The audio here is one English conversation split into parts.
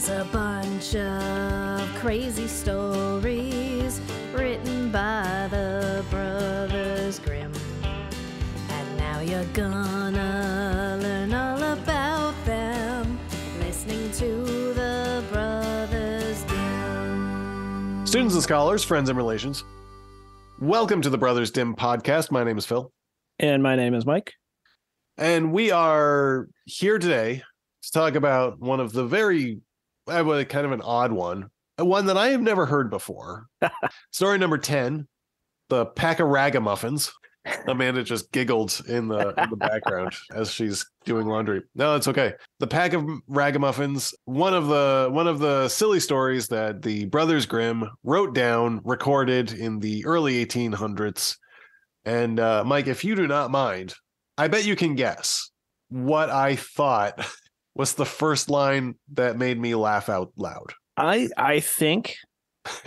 It's a bunch of crazy stories written by the Brothers Grimm. And now you're gonna learn all about them, listening to the Brothers Grimm. Students and scholars, friends and relations, welcome to the Brothers Dim podcast. My name is Phil. And my name is Mike. And we are here today to talk about one of the very, kind of an odd one that I have never heard before. Story number 10, the Pack of Ragamuffins. Amanda just giggled in the background as she's doing laundry. No, it's okay. The Pack of Ragamuffins, one of the silly stories that the Brothers Grimm wrote down, recorded in the early 1800s. And Mike, if you do not mind, I bet you can guess what I thought was the first line that made me laugh out loud. I think,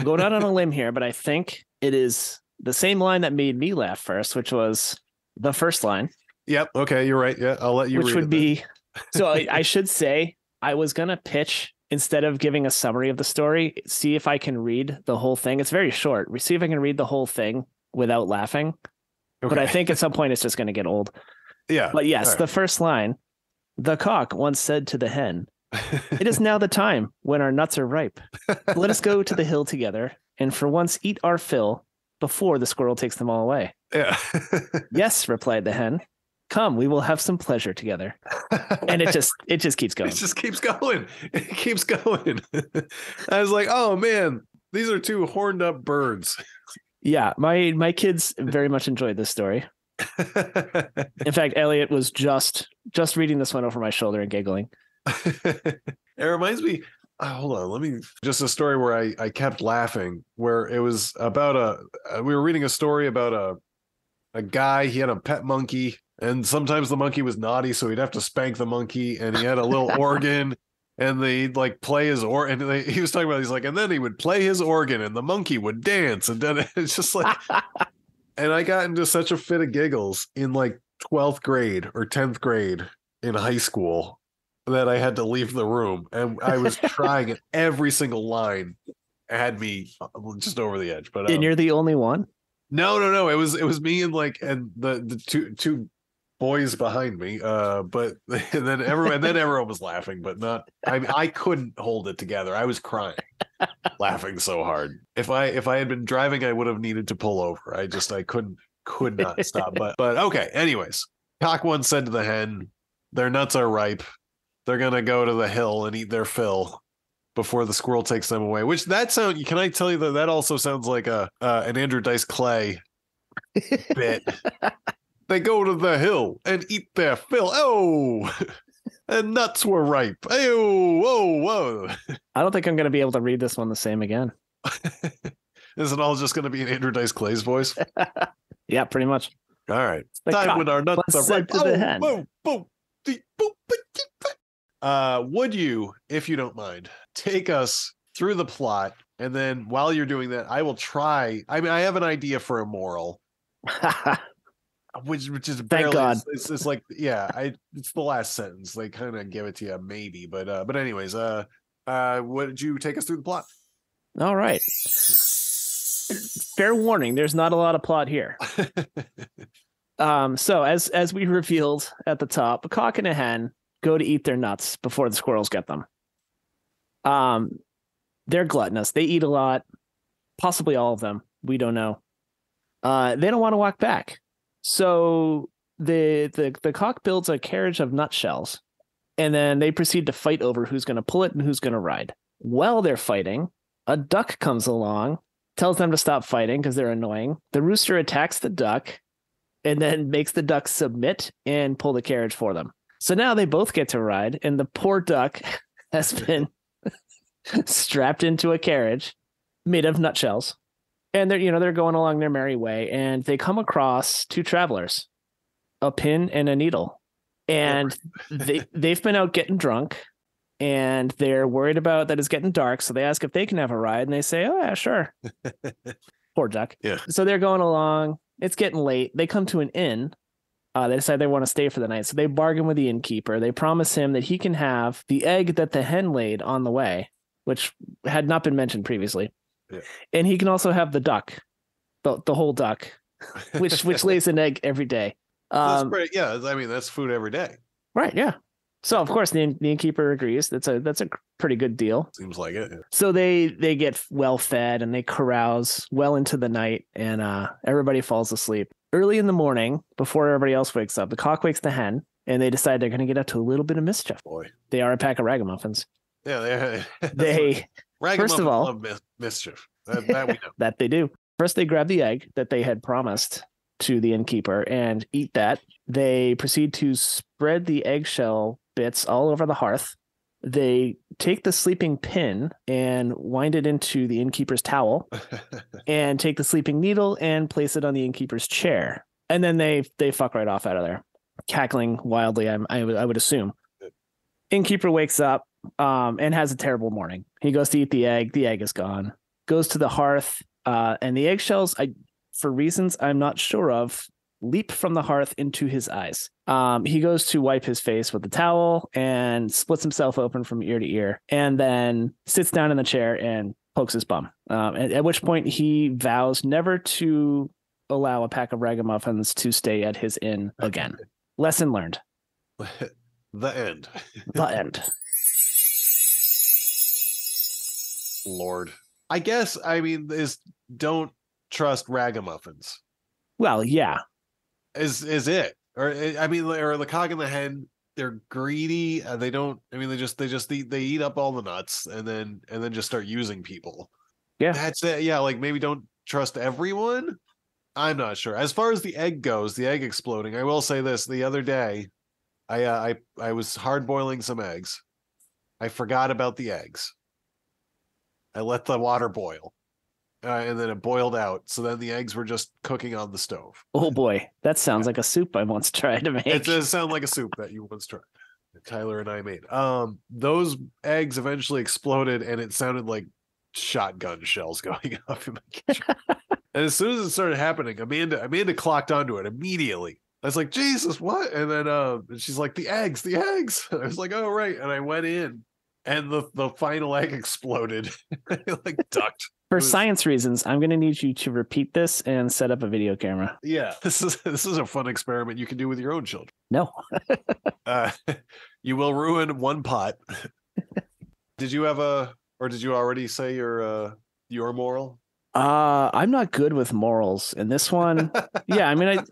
going out on a limb here, but I think it is the same line that made me laugh first, which was the first line. Yep. Okay, you're right. Yeah, I'll let you read it. Which would be, so I should say, I was going to pitch, instead of giving a summary of the story, see if I can read the whole thing. It's very short. See if I can read the whole thing without laughing. Okay. But I think at some point it's just going to get old. Yeah. But yes, right. The first line, the cock once said to the hen, "It is now the time when our nuts are ripe. Let us go to the hill together and for once eat our fill before the squirrel takes them all away." Yeah. "Yes," replied the hen. "Come, we will have some pleasure together." And it just keeps going. It just keeps going. It keeps going. I was like, oh man, these are two horned up birds. Yeah, my kids very much enjoyed this story. In fact, Elliot was just reading this one over my shoulder and giggling. It reminds me, hold on, just a story where I kept laughing, where it was about we were reading a story about a guy. He had a pet monkey, and sometimes the monkey was naughty, so he'd have to spank the monkey, and he had a little organ, and they'd like play his he was talking about, he's like, and then he would play his organ and the monkey would dance, and then it's just like and I got into such a fit of giggles in like 12th grade or 10th grade in high school that I had to leave the room, and I was trying, and every single line had me just over the edge. But and you're the only one? No. It was me and the two boys behind me. But and then everyone was laughing, but not. I couldn't hold it together. I was crying, laughing so hard. If I had been driving, I would have needed to pull over. I could not stop. But okay. Anyways, cock once said to the hen, "Their nuts are ripe. They're gonna go to the hill and eat their fill before the squirrel takes them away." Which can I tell you that also sounds like an Andrew Dice Clay bit. They go to the hill and eat their fill. Oh, and nuts were ripe. Oh, whoa. I don't think I'm going to be able to read this one the same again. Is it all just going to be in Andrew Dice Clay's voice? Yeah, pretty much. All right. Time when our nuts are ripe. Would you, if you don't mind, take us through the plot, and then while you're doing that, I will try. I mean, I have an idea for a moral. Which is barely, thank God. It's like, yeah, it's the last sentence. They kind of give it to you, maybe, but anyways, would you take us through the plot? All right. Fair warning, there's not a lot of plot here. So as we revealed at the top, a cock and a hen go to eat their nuts before the squirrels get them. They're gluttonous. They eat a lot, possibly all of them. We don't know. They don't want to walk back. So the cock builds a carriage of nutshells, and then they proceed to fight over who's going to pull it and who's going to ride. While they're fighting, a duck comes along, tells them to stop fighting because they're annoying. The rooster attacks the duck and then makes the duck submit and pull the carriage for them. So now they both get to ride, and the poor duck has been strapped into a carriage made of nutshells. And they're going along their merry way, and they come across two travelers, a pin and a needle. And they've been out getting drunk, and they're worried about that it's getting dark. So they ask if they can have a ride, and they say, "Oh yeah, sure." Poor duck. Yeah. So they're going along. It's getting late. They come to an inn. They decide they want to stay for the night. So they bargain with the innkeeper. They promise him that he can have the egg that the hen laid on the way, which had not been mentioned previously. Yeah. And he can also have the duck, the whole duck, which lays an egg every day. That's great. Yeah, I mean, that's food every day. Right, yeah. So of course the innkeeper agrees. That's a pretty good deal. Seems like it. Yeah. So they get well fed and they carouse well into the night, and everybody falls asleep. Early in the morning, before everybody else wakes up, the cock wakes the hen, and they decide they're going to get up to a little bit of mischief. Boy, they are a pack of ragamuffins. Yeah, they first of all love mischief. That we know. That they do. First, they grab the egg that they had promised to the innkeeper and eat that. They proceed to spread the eggshell bits all over the hearth. They take the sleeping pin and wind it into the innkeeper's towel and take the sleeping needle and place it on the innkeeper's chair. And then they fuck right off out of there, cackling wildly, I would assume. Innkeeper wakes up and has a terrible morning. He goes to eat the egg. The egg is gone. Goes to the hearth, and the eggshells, for reasons I'm not sure of, leap from the hearth into his eyes. He goes to wipe his face with the towel and splits himself open from ear to ear, and then sits down in the chair and pokes his bum. At which point he vows never to allow a pack of ragamuffins to stay at his inn again. Lesson learned. The end. The end. Lord. I guess, I mean, don't trust ragamuffins. Well, yeah. Is it? Or I mean, or the cock and the hen, they're greedy. They don't. I mean, they eat up all the nuts and then just start using people. Yeah, that's it. Yeah, like maybe don't trust everyone. I'm not sure. As far as the egg goes, the egg exploding. I will say this: the other day, I was hard boiling some eggs. I forgot about the eggs. I let the water boil. And then it boiled out. So then the eggs were just cooking on the stove. Oh boy, that sounds like a soup I once tried to make. It does sound like a soup that you once tried. That Tyler and I made. Those eggs eventually exploded, and it sounded like shotgun shells going off in my kitchen. And as soon as it started happening, Amanda clocked onto it immediately. I was like, Jesus, what? And then she's like, the eggs. I was like, oh right. And I went in, and the final egg exploded. Like ducked. For science reasons, I'm going to need you to repeat this and set up a video camera. Yeah, this is a fun experiment you can do with your own children. No. You will ruin one pot. Did you already say your moral? I'm not good with morals. And this one, yeah, I mean,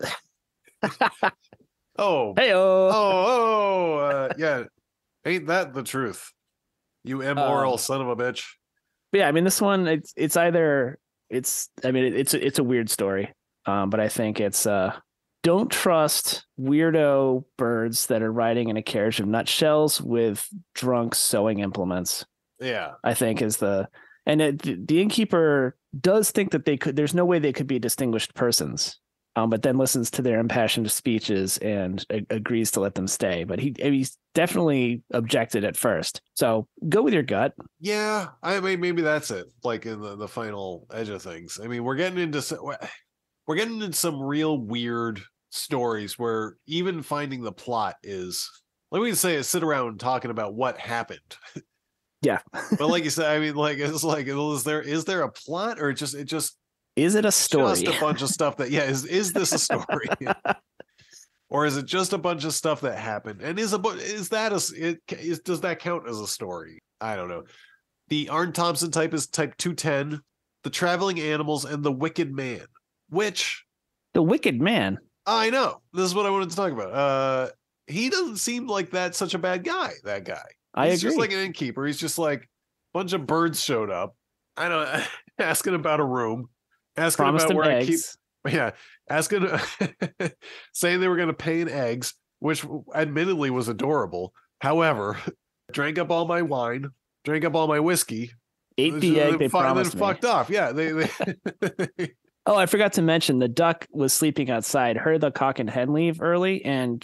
Oh. Hey-oh. Yeah. Ain't that the truth? You immoral son of a bitch. But yeah, I mean, this one, it's a weird story. But I think it's, don't trust weirdo birds that are riding in a carriage of nutshells with drunk sewing implements. Yeah. I think is the innkeeper does think that there's no way they could be distinguished persons. But then listens to their impassioned speeches and agrees to let them stay. But he's definitely objected at first. So go with your gut. Yeah, I mean, maybe that's it. Like in the final edge of things. I mean, we're getting into some real weird stories where even finding the plot is, let me say, sit around talking about what happened. Yeah, but like you said, I mean, like it's like, is there a plot, or it just is it a story? Just a bunch of stuff that, is this a story? Or is it just a bunch of stuff that happened? And does that count as a story? I don't know. The Arn Thompson type is type 210, the traveling animals, and the wicked man. The wicked man? I know. This is what I wanted to talk about. He doesn't seem like that's such a bad guy, that guy. He's agree. Just like an innkeeper. He's just like a bunch of birds showed up. I don't asking about a room. Asking Promised about where eggs. Asking, saying they were going to pay in eggs, which admittedly was adorable. However, drank up all my wine, drank up all my whiskey, ate the egg they promised me. Fucked off. Yeah, they Oh, I forgot to mention the duck was sleeping outside, heard the cock and hen leave early, and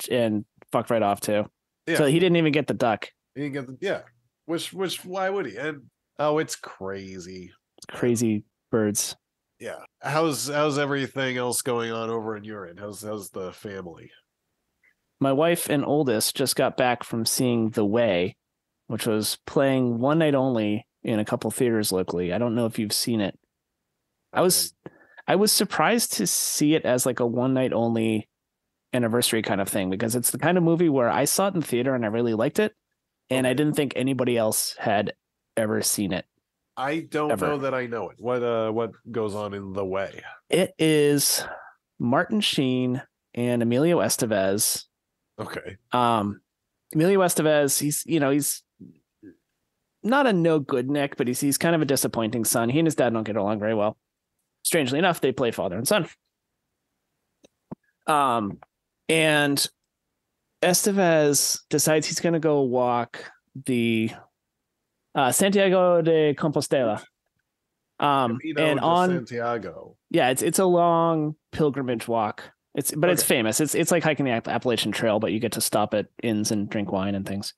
fucked right off too. Yeah. So he didn't even get the duck. He didn't get which why would he? And it's crazy. Crazy birds. Yeah. How's everything else going on over in your end? How's the family? My wife and oldest just got back from seeing The Way, which was playing one night only in a couple theaters locally. I don't know if you've seen it. I was surprised to see it as like a one night only anniversary kind of thing, because it's the kind of movie where I saw it in theater and I really liked it, and I didn't think anybody else had ever seen it. I don't know that I know it. What goes on in The Way? It is Martin Sheen and Emilio Estevez. Okay. Emilio Estevez, he's not a no good Nick, but he's kind of a disappointing son. He and his dad don't get along very well. Strangely enough, they play father and son. And Estevez decides he's going to go walk the Santiago de Compostela. And on Santiago. Yeah, it's a long pilgrimage walk. It's famous. It's like hiking the Appalachian Trail, but you get to stop at inns and drink wine and things.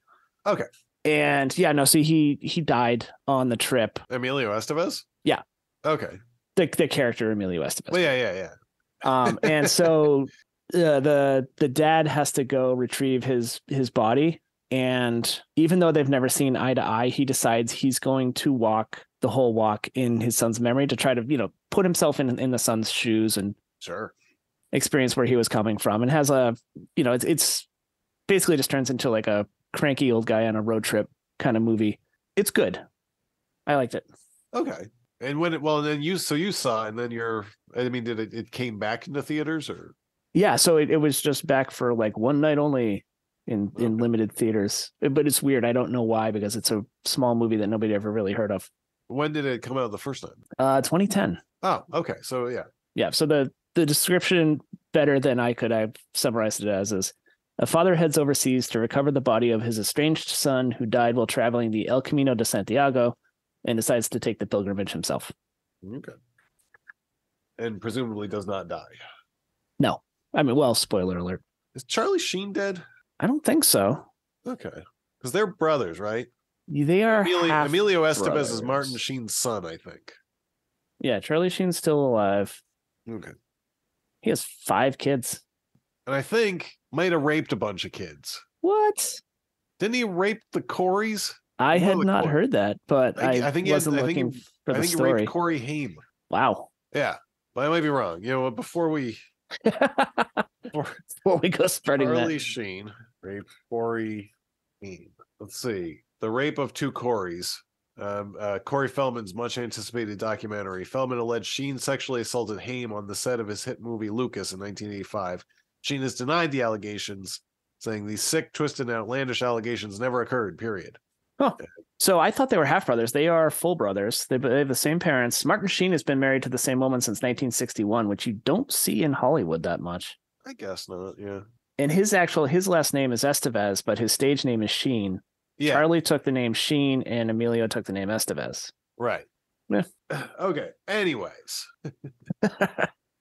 Okay. And yeah, no, so he died on the trip. Emilio Estevez? Yeah. Okay. The character Emilio Estevez. Well, yeah. And so the dad has to go retrieve his body, and even though they've never seen eye to eye, he decides he's going to walk the whole walk in his son's memory to try to put himself in the son's shoes and experience where he was coming from, and has a it's basically just turns into like a cranky old guy on a road trip kind of movie. It's good. I liked it. Okay. And then you saw, and then did it came back into theaters or? Yeah, so it was just back for like one night only in limited theaters. But it's weird. I don't know why, because it's a small movie that nobody ever really heard of. When did it come out the first time? 2010. Oh, okay. So yeah. Yeah. So the description, better than I could, I've summarized it as is: a father heads overseas to recover the body of his estranged son who died while traveling the El Camino de Santiago, and decides to take the pilgrimage himself. Okay. And presumably does not die. No. I mean, well, spoiler alert. Is Charlie Sheen dead? I don't think so. Okay. Because they're brothers, right? They are. Emilio Estevez brothers. is Martin Sheen's son, I think. Yeah, Charlie Sheen's still alive. Okay. He has 5 kids. And I think might have raped a bunch of kids. What? Didn't he rape the Coreys? I had not heard that, but I think wasn't looking for the story. He raped Corey Haim. Wow. Yeah, but I might be wrong. Before we go spreading Charlie that. Sheen raped Corey Haim. Let's see. The rape of 2 Coreys. Corey Feldman's much anticipated documentary. Feldman alleged Sheen sexually assaulted Haim on the set of his hit movie Lucas in 1985. Sheen has denied the allegations, saying these sick, twisted, and outlandish allegations never occurred, period. Huh. So I thought they were half brothers. They are full brothers. They have the same parents. Martin Sheen has been married to the same woman since 1961, which you don't see in Hollywood that much. I guess not, yeah. And his last name is Estevez, but his stage name is Sheen. Yeah. Charlie took the name Sheen and Emilio took the name Estevez. Right. Yeah. Okay. Anyways.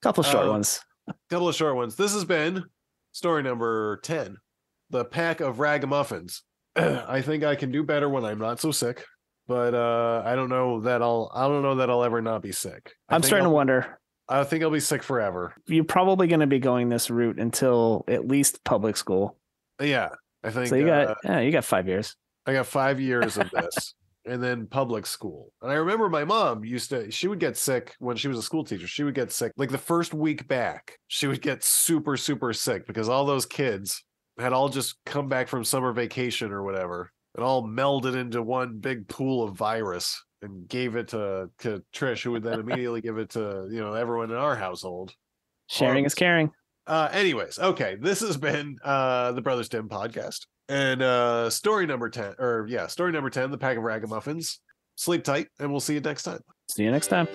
Couple short ones. Couple of short ones. This has been story number 10. The Pack of Ragamuffins. I think I can do better when I'm not so sick, but I don't know that I'll ever not be sick. I'm starting to wonder. I think I'll be sick forever. You're probably going to be going this route until at least public school. Yeah, I think so. You got 5 years. I got 5 years of this, and then public school. And I remember my mom she would get sick when she was a school teacher. She would get sick like the first week back. She would get super, super sick because all those kids had all just come back from summer vacation or whatever, and all melded into one big pool of virus and gave it to Trish, who would then immediately give it to everyone in our household. Sharing is caring. Anyways, okay, this has been the Brothers Dim podcast, and story number 10, the Pack of Ragamuffins. Sleep tight, and we'll see you next time. See you next time.